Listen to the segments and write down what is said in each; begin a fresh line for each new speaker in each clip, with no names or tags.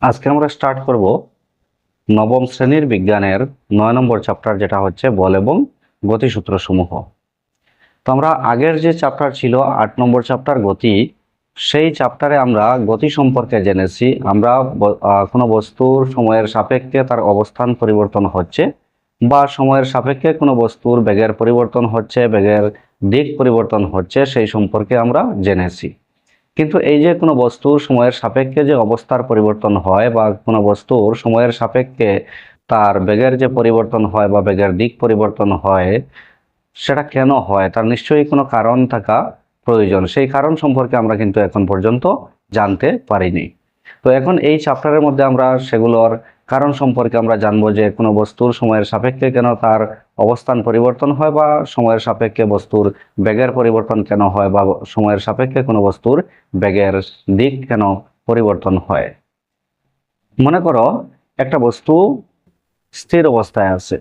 আজকে আমরা স্টার্ট করব নবম শ্রেণীর বিজ্ঞানের 9 নম্বর চ্যাপ্টার, যেটা হচ্ছে বল এবং গতিসূত্র সমূহ। তো আমরা আগের যে চ্যাপ্টার ছিল 8 নম্বর চ্যাপ্টার গতি, সেই চ্যাপ্টারে আমরা গতি সম্পর্কে জেনেছি। আমরা কোনো বস্তুর সময়ের সাপেক্ষে তার অবস্থান পরিবর্তন হচ্ছে, বা সময়ের সাপেক্ষে কোনো বস্তুর বেগের পরিবর্তন হচ্ছে, বেগের দিক পরিবর্তন হচ্ছে, সেই সম্পর্কে আমরা জেনেছি। কিন্তু এই যে কোনো বস্তুর সময়ের সাপেক্ষে যে অবস্থার পরিবর্তন হয়, বা কোনো বস্তুর সময়ের সাপেক্ষে তার বেগের যে পরিবর্তন হয় বা বেগের দিক পরিবর্তন হয়, সেটা কেন হয় তার নিশ্চয়ই কোনো কারণ থাকা প্রয়োজন। সেই কারণ সম্পর্কে আমরা কিন্তু এখন পর্যন্ত জানতে পারিনি। তো এখন এই চ্যাপ্টারের মধ্যে আমরা সেগুলোর কারণ সম্পর্কে আমরা জানবো, যে কোনো বস্তুর সময়ের সাপেক্ষে কেন তার অবস্থান পরিবর্তন হয়, বা সময়ের সাপেক্ষে বস্তুর বেগের পরিবর্তন কেন হয়, বা সময়ের সাপেক্ষে কোনো বস্তুর বেগের দিক কেন পরিবর্তন হয়। মনে করো একটা বস্তু স্থির অবস্থায় আছে,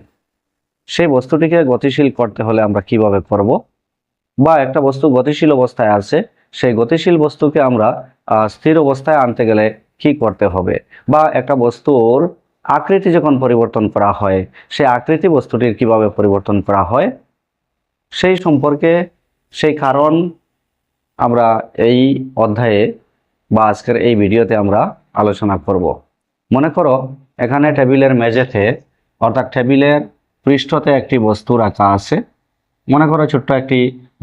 সেই বস্তুটিকে গতিশীল করতে হলে আমরা কিভাবে করব, বা একটা বস্তু গতিশীল অবস্থায় আছে, সেই গতিশীল বস্তুকে আমরা স্থির অবস্থায় আনতে গেলে কি করতে হবে, বা একটা বস্তুর আকৃতি যখন পরিবর্তন করা হয়, সেই আকৃতি বস্তুটির কিভাবে পরিবর্তন করা হয়, সেই সম্পর্কে সেই কারণ আমরা এই অধ্যায়ে বা আজকের এই ভিডিওতে আমরা আলোচনা করব। মনে করো এখানে টেবিলের মেঝেতে, অর্থাৎ টেবিলের পৃষ্ঠতে একটি বস্তু রাখা আছে। মনে করো ছোট্ট একটি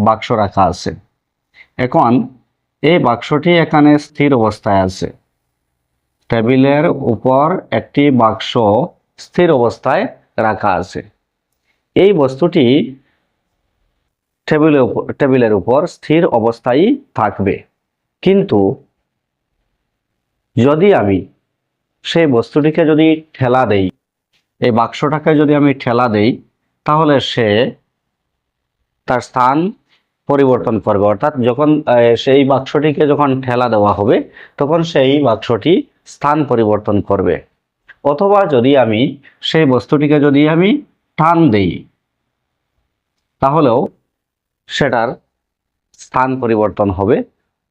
বাক্স রাখা আছে। এখন এই বাক্সটি এখানে স্থির অবস্থায় আছে। টেবিলের উপর একটি বাক্স স্থির অবস্থায় রাখা আছে। এই বস্তুটি টেবিলের উপর স্থির অবস্থায় থাকবে। কিন্তু যদি আমি সেই বস্তুটিকে যদি ঠেলা দেই, এই বাক্সটাকে যদি আমি ঠেলা দেই, তাহলে সে তার স্থান পরিবর্তন করবে। অর্থাৎ যখন সেই বাক্সটিকে যখন ঠেলা দেওয়া হবে, তখন সেই বাক্সটি স্থান পরিবর্তন করবে। অথবা যদি আমি সেই বস্তুটিকে যদি আমি টান দেই, তাহলেও সেটার স্থান পরিবর্তন হবে।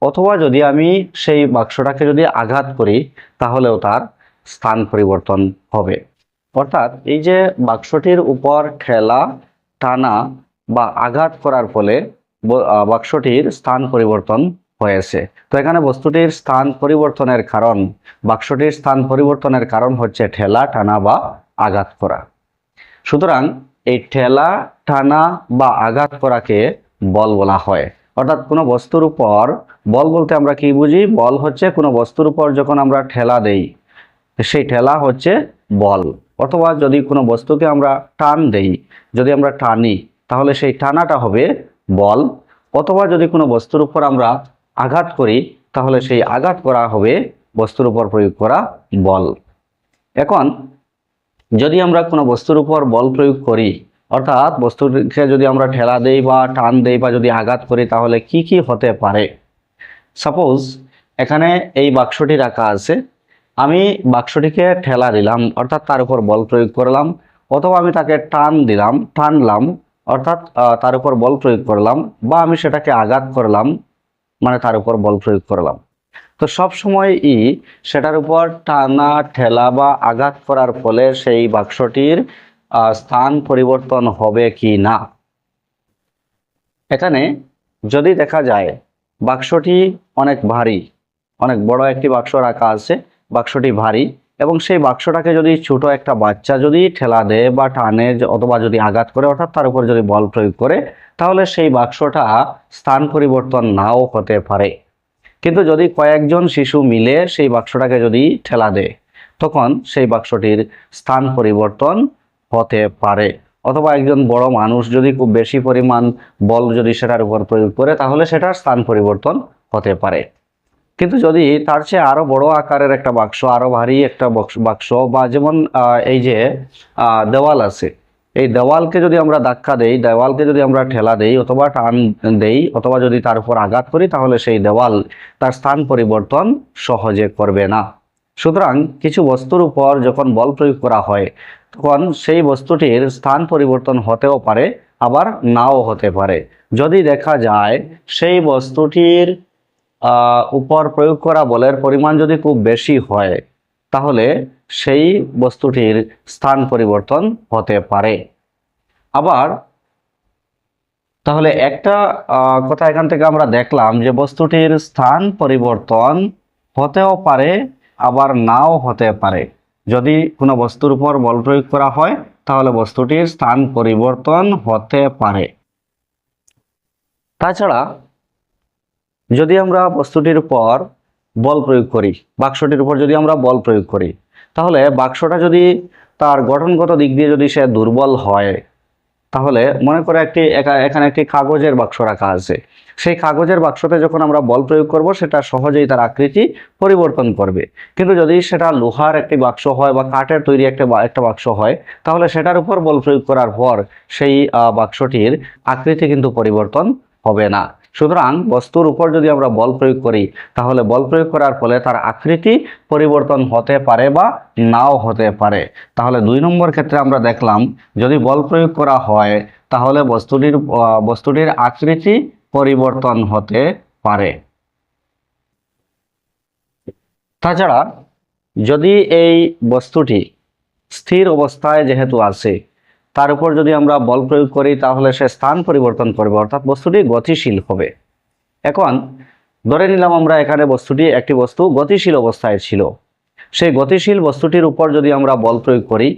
অথবা যদি আমি সেই বাক্সটাকে যদি আঘাত করি, তাহলেও তার স্থান পরিবর্তন হবে। অর্থাৎ এই যে বাক্সটির উপর ঠেলা, টানা বা আঘাত করার ফলে বাক্সটির স্থান পরিবর্তন হয়েছে। তো এখানে বস্তুটির স্থান পরিবর্তনের কারণ, বাক্সটির স্থান পরিবর্তনের কারণ হচ্ছে ঠেলা, টানা বা আঘাত করা। সুতরাং এই ঠেলা, টানা বা আঘাত করাকে বল বলা হয়। অর্থাৎ কোনো বস্তুর উপর বল বলতে আমরা কি বুঝি? বল হচ্ছে কোনো বস্তুর উপর যখন আমরা ঠেলা দেই, সেই ঠেলা হচ্ছে বল। অথবা যদি কোনো বস্তুকে আমরা টান দেই, যদি আমরা টানি, তাহলে সেই টানাটা হবে বল। অথবা যদি কোনো বস্তুর উপর আমরা আঘাত করি, তাহলে সেই আঘাত করা হবে বস্তুর উপর প্রয়োগ করা বল। এখন যদি আমরা কোনো বস্তুর উপর বল প্রয়োগ করি, অর্থাৎ বস্তুকে যদি আমরা ঠেলা দেই বা টান দেই বা যদি আঘাত করি, তাহলে কি কি হতে পারে। সাপোজ এখানে এই বাক্সটি রাখা আছে, আমি বাক্সটিকে ঠেলা দিলাম, অর্থাৎ তার উপর বল প্রয়োগ করলাম। অথবা আমি তাকে টান দিলাম, টানলাম, অর্থাৎ তার উপর বল প্রয়োগ করলাম। বা আমি সেটাকে আঘাত করলাম, মানে তার উপর বল প্রয়োগ করলাম। তো সব সময়ই সেটার উপর টানা, ঠেলা বা আঘাত করার ফলে সেই বাক্সটির স্থান পরিবর্তন হবে কি না। এখানে যদি দেখা যায় বাক্সটি অনেক ভারী, অনেক বড় একটি বাক্স রাখা আছে, বাক্সটি ভারী, এবং সেই বাক্সটাকে যদি ছোট একটা বাচ্চা যদি ঠেলা দেয় বা টানে, অথবা যদি আঘাত করে, অর্থাৎ তার উপর যদি বল প্রয়োগ করে, তাহলে সেই বাক্সটা স্থান পরিবর্তন নাও হতে পারে। কিন্তু যদি কয়েকজন শিশু মিলে সেই বাক্সটাকে যদি ঠেলা দেয়, তখন সেই বাক্সটির স্থান পরিবর্তন হতে পারে। অথবা একজন বড় মানুষ যদি খুব বেশি পরিমাণ বল যদি সেটার উপর প্রয়োগ করে, তাহলে সেটার স্থান পরিবর্তন হতে পারে। কিন্তু যদি তার চেয়ে আরো বড় আকারের একটা বাক্স, আরো ভারী একটা বাক্স, বা যেমন এই যে দেওয়াল আছে, এই দেওয়ালকে যদি আমরা ধাক্কা দেই, দেওয়ালকে যদি আমরা ঠেলা দেই অথবা টান দেই, অথবা যদি তার উপর আঘাত করি, তাহলে সেই দেওয়াল তার স্থান পরিবর্তন সহজে করবে না। সুতরাং কিছু বস্তুর উপর যখন বল প্রয়োগ করা হয়, তখন সেই বস্তুটির স্থান পরিবর্তন হতেও পারে, আবার নাও হতে পারে। যদি দেখা যায় সেই বস্তুটির উপর প্রয়োগ করা বলের পরিমাণ যদি খুব বেশি হয়, তাহলে সেই বস্তুটির স্থান পরিবর্তন হতে পারে। আবার তাহলে একটা কথা এখান থেকে আমরা দেখলাম যে বস্তুটির স্থান পরিবর্তন হতেও পারে আবার নাও হতে পারে। যদি কোনো বস্তুর উপর বল প্রয়োগ করা হয় তাহলে বস্তুটির স্থান পরিবর্তন হতে পারে। তাছাড়া যদি আমরা বস্তুটির উপর বল প্রয়োগ করি, বাক্সটির উপর যদি আমরা বল প্রয়োগ করি, তাহলে বাক্সটা যদি তার গঠনগত দিক দিয়ে যদি সে দুর্বল হয়, তাহলে মনে করে এখানে একটি কাগজের বাক্স রাখা আছে। সেই কাগজের বাক্সতে যখন আমরা বল প্রয়োগ করব সেটা সহজেই তার আকৃতি পরিবর্তন করবে। কিন্তু যদি সেটা লোহার একটি বাক্স হয় বা কাঠের তৈরি একটা বাক্স হয়, তাহলে সেটার উপর বল প্রয়োগ করার পর সেই বাক্সটির আকৃতি কিন্তু পরিবর্তন হবে না। সুতরাং বস্তুর উপর যদি আমরা বল প্রয়োগ করি তাহলে বল প্রয়োগ করার ফলে তার আকৃতি পরিবর্তন হতে পারে বা নাও হতে পারে। তাহলে 2 নম্বর ক্ষেত্রে আমরা দেখলাম যদি বল প্রয়োগ করা হয় তাহলে বস্তুটির আকৃতি পরিবর্তন হতে পারে। তাছাড়া যদি এই বস্তুটি স্থির অবস্থায় যেহেতু আছে, তার উপর যদি আমরা বল প্রয়োগ করি তাহলে সে স্থান পরিবর্তন করবে, অর্থাৎ বস্তুটি গতিশীল হবে। এখন ধরে নিলাম আমরা এখানে একটি বস্তু গতিশীল অবস্থায় ছিল। সেই গতিশীল বস্তুটির উপর যদি আমরা বল প্রয়োগ করি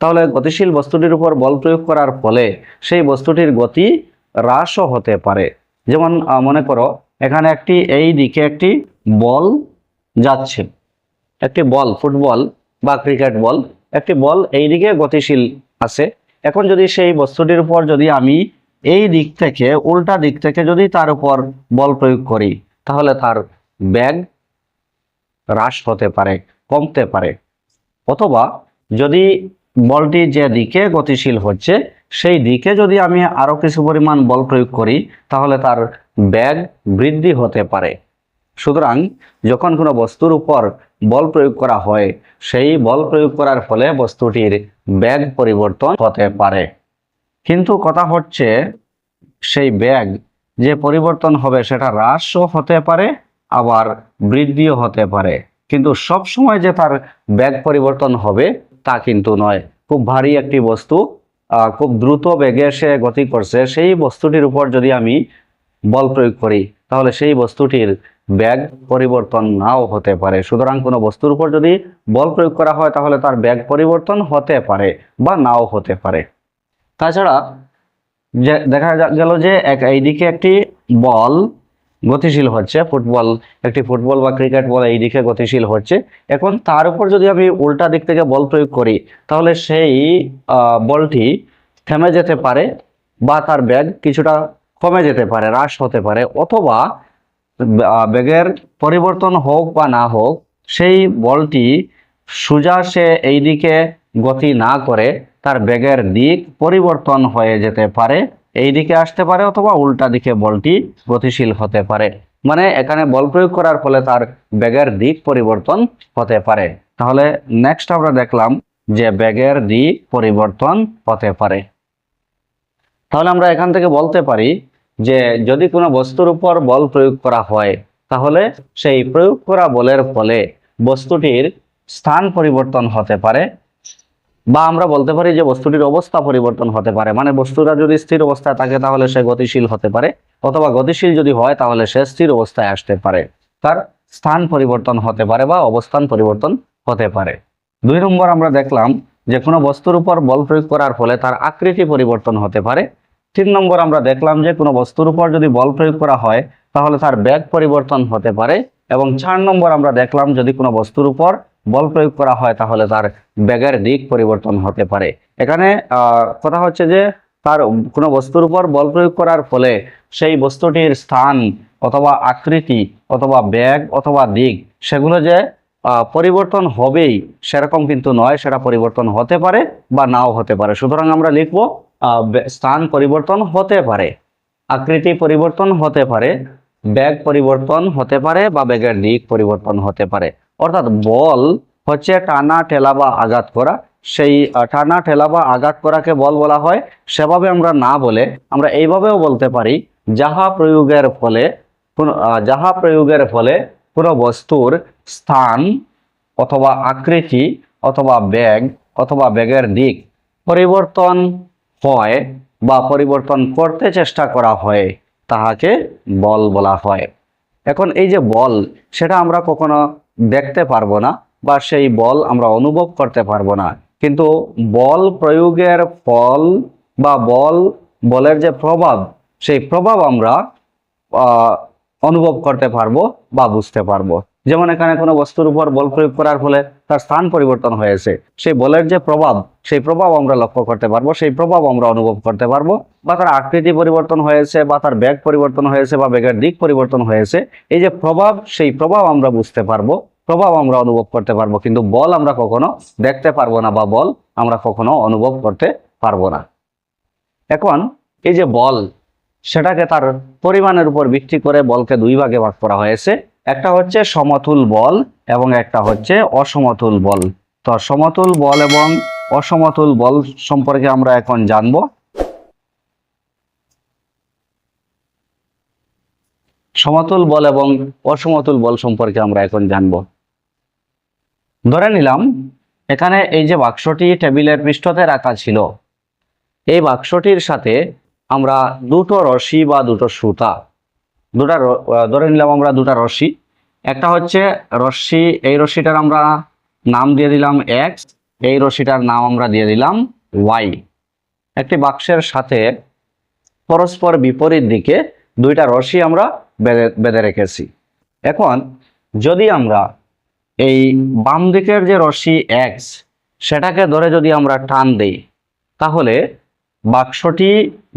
তাহলে গতিশীল বস্তুটির উপর বল প্রয়োগ করার ফলে সেই বস্তুটির গতি হ্রাসও হতে পারে। যেমন মনে করো এখানে এই দিকে একটি বল যাচ্ছে, একটি বল, ফুটবল বা ক্রিকেট বল, একটি বল এই দিকে গতিশীল আছে। এখন যদি সেই বস্তুটির উপর যদি আমি এই দিক থেকে উল্টা দিক থেকে যদি তার উপর বল প্রয়োগ করি তাহলে তার বেগ হ্রাস হতে পারে, কমতে পারে। অথবা যদি বলটি যে দিকে গতিশীল হচ্ছে সেই দিকে যদি আমি আরো কিছু পরিমাণ বল প্রয়োগ করি তাহলে তার বেগ বৃদ্ধি হতে পারে। সুতরাং যখন কোনো বস্তুর উপর বল প্রয়োগ করা হয় সেই বল প্রয়োগ করার ফলে বস্তুটির বেগ পরিবর্তন হতে পারে। কিন্তু কথা হচ্ছে সেই বেগ যে পরিবর্তন হবে সেটা হ্রাসও হতে পারে আবার বৃদ্ধিও হতে পারে। কিন্তু সব সময় যে তার বেগ পরিবর্তন হবে তা কিন্তু নয়। খুব ভারী একটি বস্তু খুব দ্রুত বেগে সে গতি করছে, সেই বস্তুটির উপর যদি আমি বল প্রয়োগ করি তাহলে সেই বস্তুটির বেগ পরিবর্তন নাও হতে পারে। সুতরাং কোনো বস্তুর উপর যদি বল প্রয়োগ করা হয় তাহলে তার বেগ পরিবর্তন হতে পারে বা নাও হতে পারে। তাছাড়া দেখা গেল যে এইদিকে একটি বল গতিশীল হচ্ছে, একটি ফুটবল বা ক্রিকেট বল এইদিকে গতিশীল হচ্ছে। এখন তার উপর যদি আমি উল্টা দিক থেকে বল প্রয়োগ করি তাহলে সেই বলটি থেমে যেতে পারে বা তার বেগ কিছুটা কমে যেতে পারে, হ্রাস হতে পারে। অথবা বেগের পরিবর্তন হোক বা না হোক সেই বলটি সোজা সে এইদিকে গতি না করে তার বেগের দিক পরিবর্তন হয়ে যেতে পারে, এই দিকে আসতে পারে অথবা উল্টা দিকে বলটি গতিশীল হতে পারে। মানে এখানে বল প্রয়োগ করার ফলে তার বেগের দিক পরিবর্তন হতে পারে। তাহলে নেক্সট আমরা দেখলাম যে বেগের দিক পরিবর্তন হতে পারে। তাহলে আমরা এখান থেকে বলতে পারি যে যদি কোনো বস্তুর উপর বল প্রয়োগ করা হয় তাহলে সেই প্রয়োগ করা বলের ফলে বস্তুটির স্থান পরিবর্তন হতে পারে, বা আমরা বলতে পারি যে বস্তুটির অবস্থা পরিবর্তন হতে পারে। মানে বস্তুটা যদি স্থির অবস্থায় থাকে তাহলে সে গতিশীল হতে পারে, অথবা গতিশীল যদি হয় তাহলে সে স্থির অবস্থায় আসতে পারে, তার স্থান পরিবর্তন হতে পারে বা অবস্থান পরিবর্তন হতে পারে। 2 নম্বর আমরা দেখলাম যে কোনো বস্তুর উপর বল প্রয়োগ করার ফলে তার আকৃতি পরিবর্তন হতে পারে। 3 নম্বর আমরা দেখলাম যে কোনো বস্তুর উপর যদি বল প্রয়োগ করা হয় তাহলে তার বেগ পরিবর্তন হতে পারে। এবং 4 নম্বর আমরা দেখলাম যদি কোনো বস্তুর উপর বল প্রয়োগ করা হয় তাহলে তার বেগের দিক পরিবর্তন হতে পারে। এখানে কথা হচ্ছে যে তার কোনো বস্তুর উপর বল প্রয়োগ করার ফলে সেই বস্তুটির স্থান অথবা আকৃতি অথবা বেগ অথবা দিক সেগুলো যে পরিবর্তন হবেই সেরকম কিন্তু নয়, সেটা পরিবর্তন হতে পারে বা নাও হতে পারে। সুতরাং আমরা লিখব স্থান পরিবর্তন হতে পারে, আকৃতি পরিবর্তন হতে পারে, বেগ পরিবর্তন হতে পারে বা বেগের দিক পরিবর্তন হতে পারে। অর্থাৎ বল হচ্ছে টানা ঠেলা বা আঘাত করা, সেই টানা ঠেলা বা আঘাত করাকে বল বলা হয়। সেভাবে আমরা না বলে আমরা এইভাবেও বলতে পারি যাহা প্রয়োগের ফলে কোনো বস্তুর স্থান অথবা আকৃতি অথবা বেগ অথবা বেগের দিক পরিবর্তন হয় বা পরিবর্তন করতে চেষ্টা করা হয় তাহাকে বল বলা হয়। এখন এই যে বল, সেটা আমরা কখনো দেখতে পারবো না বা সেই বল আমরা অনুভব করতে পারবো না, কিন্তু বল প্রয়োগের ফল বা বলের যে প্রভাব, সেই প্রভাব আমরা অনুভব করতে পারবো বা বুঝতে পারবো। যেমন এখানে কোনো বস্তুর উপর বল প্রয়োগ করার ফলে তার স্থান পরিবর্তন হয়েছে, সেই বলের যে প্রভাব, সেই প্রভাব আমরা লক্ষ্য করতে পারবো, সেই প্রভাব আমরা অনুভব করতে পারবো। বা তার আকৃতি পরিবর্তন হয়েছে বা তার বেগ পরিবর্তন হয়েছে বা বেগের দিক পরিবর্তন হয়েছে, এই যে প্রভাব, সেই প্রভাব আমরা বুঝতে পারবো, প্রভাব আমরা অনুভব করতে পারবো, কিন্তু বল আমরা কখনো দেখতে পারবো না বা বল আমরা কখনো অনুভব করতে পারবো না। এখন এই যে বল, সেটাকে তার পরিমাণের উপর ভিত্তি করে বলকে দুই ভাগে ভাগ করা হয়েছে। একটা হচ্ছে সমতুল বল এবং একটা হচ্ছে অসমতুল বল। তো সমতুল বল এবং অসমতুল বল সম্পর্কে আমরা এখন জানব। সমতুল বল এবং অসমতুল বল সম্পর্কে আমরা এখন জানব। ধরে নিলাম এখানে এই যে বাক্সটি টেবিলের পৃষ্ঠতে রাখা ছিল, এই বাক্সটির সাথে আমরা দুটো রশি বা দুটো সুতা, ধরে নিলাম আমরা দুটা রশি। একটা হচ্ছে রশ্মি, এই রশ্মিটার আমরা নাম দিয়ে দিলাম এক্স, এই রশ্মিটার নাম আমরা দিয়ে দিলাম ওয়াই। একটি বাক্সের সাথে পরস্পর বিপরীত দিকে দুইটা রশি আমরা বেঁধে রেখেছি। এখন যদি আমরা এই বাম দিকের যে রশি এক্স, সেটাকে ধরে যদি আমরা টান দেই, তাহলে বাক্সটি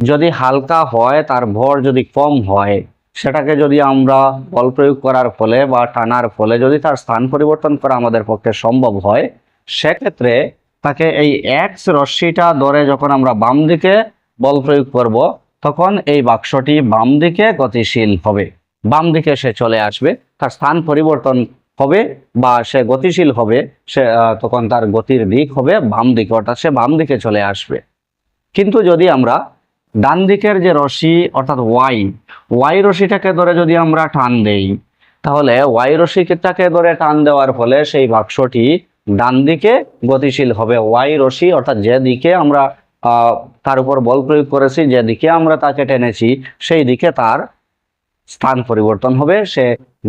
যদি হালকা হয়, তার ভর যদি কম হয়, সেটাকে যদি আমরা বল প্রয়োগ করার ফলে বা টানার ফলে যদি তার স্থান পরিবর্তন করা আমাদের পক্ষে সম্ভব হয়, সেক্ষেত্রে তাকে এই এক্স রশ্মিটা ধরে যখন আমরা বাম দিকে বল প্রয়োগ করব, তখন এই বাক্সটি বাম দিকে গতিশীল হবে, বাম দিকে সে চলে আসবে, তার স্থান পরিবর্তন হবে বা সে গতিশীল হবে, সে তখন তার গতির দিক হবে বাম দিকে, অর্থাৎ সে বাম দিকে চলে আসবে। কিন্তু যদি আমরা ডান দিকের যে রশি অর্থাৎ ওয়াই রশিটাকে ধরে যদি আমরা টান দেই, তাহলে ওয়াই রশিটাকে ধরে টান দেওয়ার ফলে সেই বাক্সটি ডান দিকে গতিশীল হবে। ওয়াই রশি অর্থাৎ যে দিকে আমরা তার উপর বল প্রয়োগ করেছি, যে দিকে আমরা তাকে টেনেছি, সেই দিকে তার স্থান পরিবর্তন হবে, সে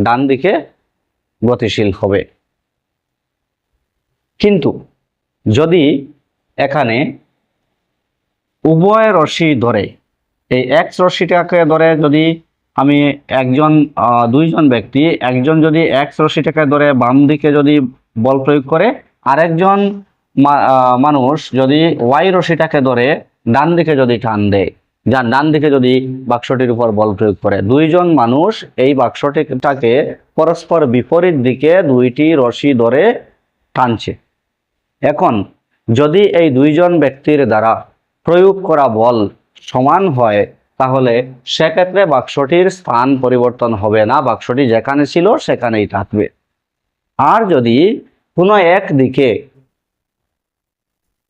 ডান দিকে গতিশীল হবে। কিন্তু যদি এখানে উভয় রশি ধরে, এই এক্স রশিটাকে ধরে যদি আমি দুইজন ব্যক্তি, একজন যদি এক্স রশিটাকে ধরে বাম দিকে যদি বল প্রয়োগ করে, আরেকজন মানুষ যদি ওয়াই রশিটাকে ধরে ডান দিকে যদি টান দেয়, ডান দিকে যদি বাক্সটির উপর বল প্রয়োগ করে, দুইজন মানুষ এই বাক্সটিটাকে পরস্পর বিপরীত দিকে দুইটি রশি ধরে টানছে। এখন যদি এই দুইজন ব্যক্তির দ্বারা প্রয়োগ করা বল সমান হয়, তাহলে সেক্ষেত্রে বাক্সটির স্থান পরিবর্তন হবে না, বাক্সটি যেখানে ছিল সেখানেই থাকবে। আর যদি কোনো এক দিকে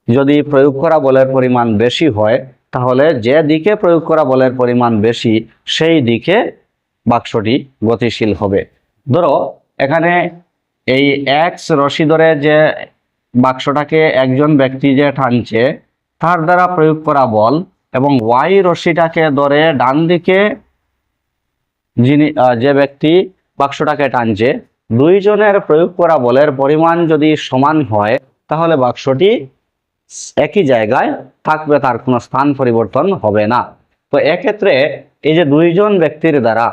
যদি প্রয়োগ করা বলের পরিমাণ বেশি হয়, তাহলে যে দিকে প্রয়োগ করা বলের পরিমাণ বেশি, সেই দিকে বাক্সটি গতিশীল হবে। ধরো এখানে এই এক্স রশি ধরে যে বাক্সটাকে একজন ব্যক্তি যে টানছে, তার দ্বারা প্রয়োগ করা বল এবং ওয়াই রশিটাকে ধরে ডান দিকে যে ব্যক্তি বাক্সটাকে টানছে, দুইজনের প্রয়োগ করা বলের পরিমাণ যদি সমান হয়, তাহলে বাক্সটি একই জায়গায় থাকবে, তার কোনো স্থান পরিবর্তন হবে না। তো এক্ষেত্রে এই যে দুইজন ব্যক্তির দ্বারা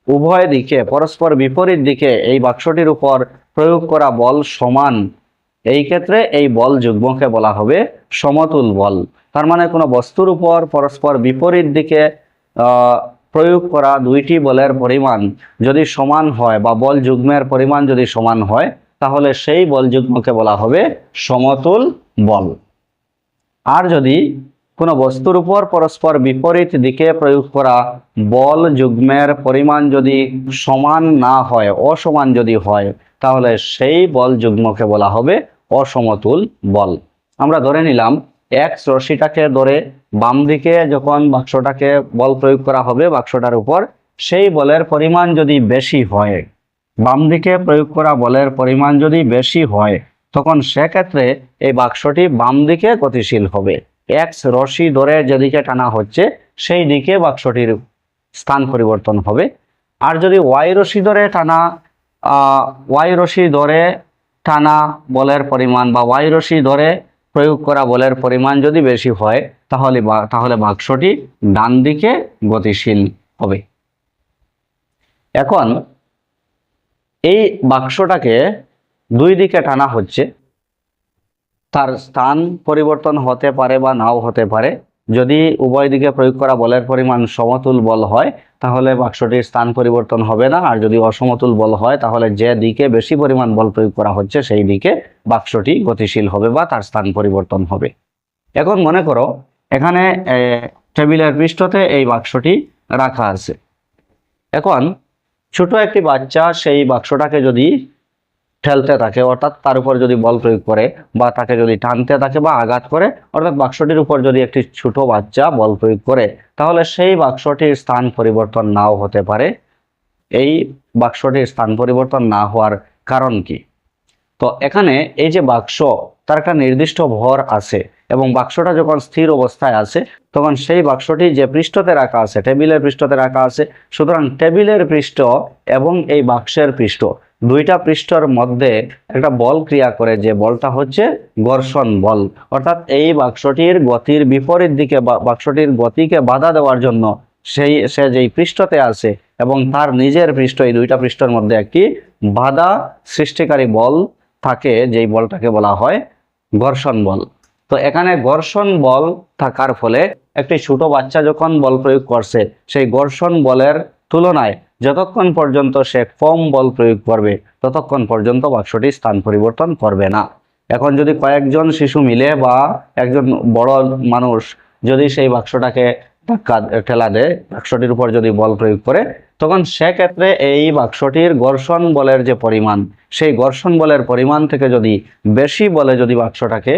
উভয় দিকে পরস্পর বিপরীত দিকে এই বাক্সটির উপর প্রয়োগ করা বল সমান, এই ক্ষেত্রে এই বল যুগ্মকে বলা হবে সমতুল বল। তার মানে কোনো বস্তুর উপর পরস্পর বিপরীত দিকে প্রয়োগ করা দুইটি বলের পরিমাণ যদি সমান হয় বা বল যুগ্মের পরিমাণ যদি সমান হয়, তাহলে সেই বল যুগ্মকে বলা হবে সমতুল বল। আর যদি কোনো বস্তুর উপর পরস্পর বিপরীত দিকে প্রয়োগ করা বল যুগ্মের পরিমাণ যদি সমান না হয়, অসমান যদি হয়, তাহলে সেই বল যুগ্মকে বলা হবে অসমতুল বল। আমরা ধরে নিলাম এক্স রশিটাকে ধরে বাম দিকে যখন বাক্সটাকে বল প্রয়োগ করা হবে বাক্সটার উপর, সেই বলের পরিমাণ যদি বেশি হয়, বাম দিকে প্রয়োগ করা বলের পরিমাণ যদি বেশি হয় তখন সেক্ষেত্রে এই বাক্সটি বাম দিকে গতিশীল হবে। এক্স রশি ধরে যেদিকে টানা হচ্ছে সেই দিকে বাক্সটির স্থান পরিবর্তন হবে। আর যদি ওয়াই রশি ধরে টানা বলের পরিমাণ বা ওয়াই রশি ধরে প্রয়োগ করা বলের পরিমাণ যদি বেশি হয় তাহলে বাক্সটি ডান দিকে গতিশীল হবে। এখন এই বাক্সটাকে দুই দিকে টানা হচ্ছে, তার স্থান পরিবর্তন হতে পারে বা নাও হতে পারে। যদি উভয় দিকে প্রয়োগ করা বলের পরিমাণ সমতুল বল হয় তাহলে বাক্সটির স্থান পরিবর্তন হবে না, আর যদি অসমতুল বল হয় তাহলে যে দিকে বেশি পরিমাণ বল প্রয়োগ করা হচ্ছে সেই দিকে বাক্সটি গতিশীল হবে বা তার স্থান পরিবর্তন হবে। এখন মনে করো এখানে টেবিলের পৃষ্ঠতে এই বাক্সটি রাখা আছে। এখন ছোট একটি বাচ্চা সেই বাক্সটাকে যদি ঠেলতে থাকে, অর্থাৎ তার উপর যদি বল প্রয়োগ করে বা তাকে যদি টানতে থাকে বা আঘাত করে, অর্থাৎ বাক্সটির উপর যদি একটি ছোট বাচ্চা বল প্রয়োগ করে তাহলে সেই বাক্সটির স্থান পরিবর্তন নাও হতে পারে। এই বাক্সটির স্থান পরিবর্তন না হওয়ার কারণ কি? তো এখানে এই যে বাক্স, তার একটা নির্দিষ্ট ভর আছে এবং বাক্সটা যখন স্থির অবস্থায় আছে তখন সেই বাক্সটি যে পৃষ্ঠতে রাখা আছে, টেবিলের পৃষ্ঠতে রাখা আছে, সুতরাং টেবিলের পৃষ্ঠ এবং এই বাক্সের পৃষ্ঠ, দুইটা পৃষ্ঠের মধ্যে একটা বল ক্রিয়া করে, যে বলটা হচ্ছে ঘর্ষণ বল। অর্থাৎ এই বাক্সটির গতির বিপরীত দিকে বাক্সটির গতিকে বাধা দেওয়ার জন্য সে যেই পৃষ্ঠতে আছে এবং তার নিজের পৃষ্ঠ, এই দুইটা পৃষ্ঠের মধ্যে একটি বাধা সৃষ্টিকারী বল থাকে, যেই বলটাকে বলা হয় ঘর্ষণ বল। তো এখানে ঘর্ষণ বল থাকার ফলে একটি ছোট বাচ্চা যখন বল প্রয়োগ করছে সেই ঘর্ষণ বলের তুলনায় যতক্ষণ পর্যন্ত সে কম বল প্রয়োগ করবে ততক্ষণ পর্যন্ত বাক্সটি স্থান পরিবর্তন করবে না। এখন যদি কয়েকজন শিশু মিলে বা একজন বড় মানুষ যদি সেই বাক্সটাকে ঠেলা দেয়, বাক্সটির উপর যদি বল প্রয়োগ করে, তখন সেক্ষেত্রে এই বাক্সটির ঘর্ষণ বলের যে পরিমাণ, সেই ঘর্ষণ বলের পরিমাণ থেকে যদি বেশি বলে যদি বাক্সটাকে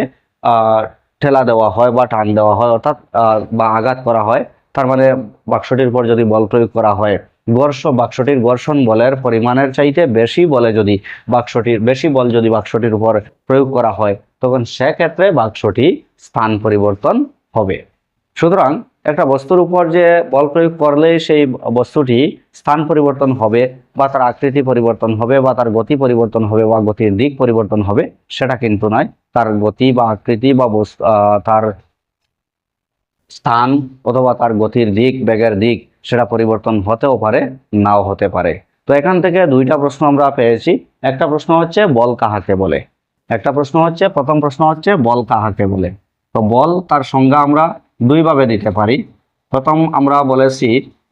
ঠেলা দেওয়া হয় বা টান দেওয়া হয়, অর্থাৎ বা আঘাত করা হয়, তার মানে বাক্সটির উপর যদি বল প্রয়োগ করা হয়, বাক্সটির ঘর্ষণ বলের পরিমাণের চাইতে বেশি বল যদি বাক্সটির উপর প্রয়োগ করা হয় তখন সেক্ষেত্রে বাক্সটি স্থান পরিবর্তন হবে। সুতরাং একটা বস্তুর উপর যে বল প্রয়োগ করলেই সেই বস্তুটি স্থান পরিবর্তন হবে বা তার আকৃতি পরিবর্তন হবে বা তার গতি পরিবর্তন হবে বা গতির দিক পরিবর্তন হবে, সেটা কিন্তু নয়। তার গতি বা আকৃতি বা তার স্থান অথবা তার গতির দিক, বেগের দিক, সেটা পরিবর্তন হতেও পারে, নাও হতে পারে। তো এখান থেকে দুইটা প্রশ্ন আমরা পেয়েছি। একটা প্রশ্ন হচ্ছে বল কাহাকে বলে, প্রথম প্রশ্ন হচ্ছে বল কাহাকে বলে। তো বল তার সংজ্ঞা আমরা দুইভাবে দিতে পারি। প্রথম আমরা বলেছি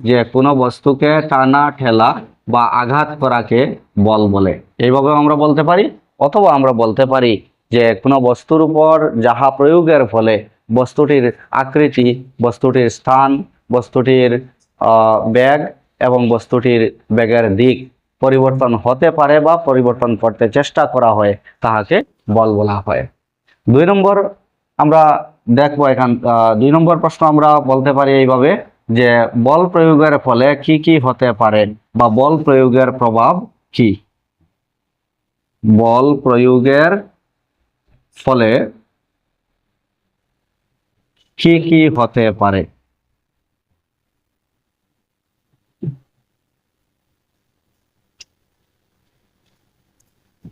যে কোনো বস্তুকে টানা, ঠেলা বা আঘাত করাকে বল বলে, এইভাবে আমরা বলতে পারি। অথবা আমরা বলতে পারি যে কোনো বস্তুর উপর যাহা প্রয়োগের ফলে বস্তুটির আকৃতি, বস্তুটির স্থান, বস্তুটির বেগ এবং বস্তুটির বেগের দিক পরিবর্তন হতে পারে বা পরিবর্তন করতে চেষ্টা করা হয়, তাহাকে বল বলা হয়। দুই নম্বর আমরা দেখবো, এখান 2 নম্বর প্রশ্ন আমরা বলতে পারি এইভাবে যে বল প্রয়োগের ফলে কি কি হতে পারে বা বল প্রয়োগের প্রভাব কি। বল প্রয়োগের ফলে কি কি হতে পারে?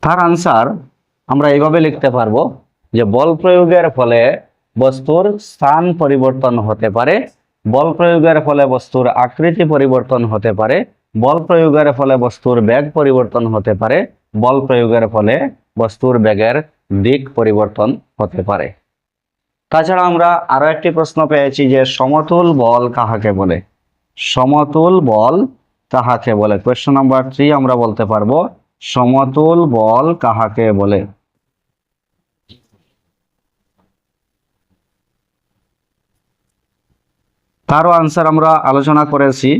তার আনসার আমরা এইভাবে লিখতে পারবো যে বল প্রয়োগের ফলে বস্তুর স্থান পরিবর্তন হতে পারে, বল প্রয়োগের ফলে বস্তুর আকৃতি পরিবর্তন হতে পারে, বল প্রয়োগের ফলে বস্তুর বেগ পরিবর্তন হতে পারে, বল প্রয়োগের ফলে বস্তুর বেগের দিক পরিবর্তন হতে পারে। তাছাড়া আমরা আরো একটি প্রশ্ন পেয়েছি যে সমতুল বল কাহাকে বলে। সমতুল বল কাহাকে বলে, কোয়েশ্চন নাম্বার 3 আমরা বলতে পারবো সমতুল বল কাহাকে বলে। তারও আনসার আমরা আলোচনা করেছি।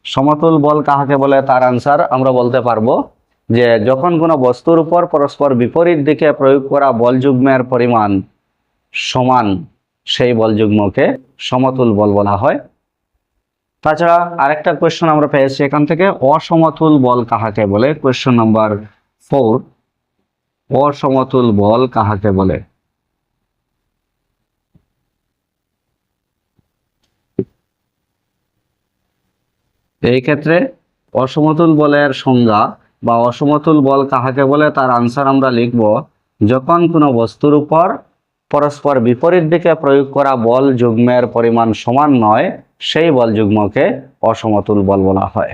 সমতুল বল কাহাকে বলে, তার আনসার আমরা বলতে পারবো যে যখন কোনো বস্তুর উপর পরস্পর বিপরীত দিকে প্রয়োগ করা বল যুগ্মের পরিমাণ সমান, সেই বল যুগ্মকে সমতুল বল বলা হয়। তাছাড়া আরেকটা কোয়েশ্চন আমরা পেয়েছি এখান থেকে, অসমতুল বল কাহাকে বলে? কোয়েশ্চন নাম্বার 4, অসমতুল বল কাহাকে বলে? এই ক্ষেত্রে অসমতুল বলের সংজ্ঞা বা অসমতুল বল কাহাকে বলে তার আনসার আমরা লিখব, যখন কোনো বস্তুর উপর পরস্পর বিপরীত দিকে প্রয়োগ করা বল যুগ্মের পরিমাণ সমান নয়, সেই বল যুগ্মকে অসমতুল বল বলা হয়।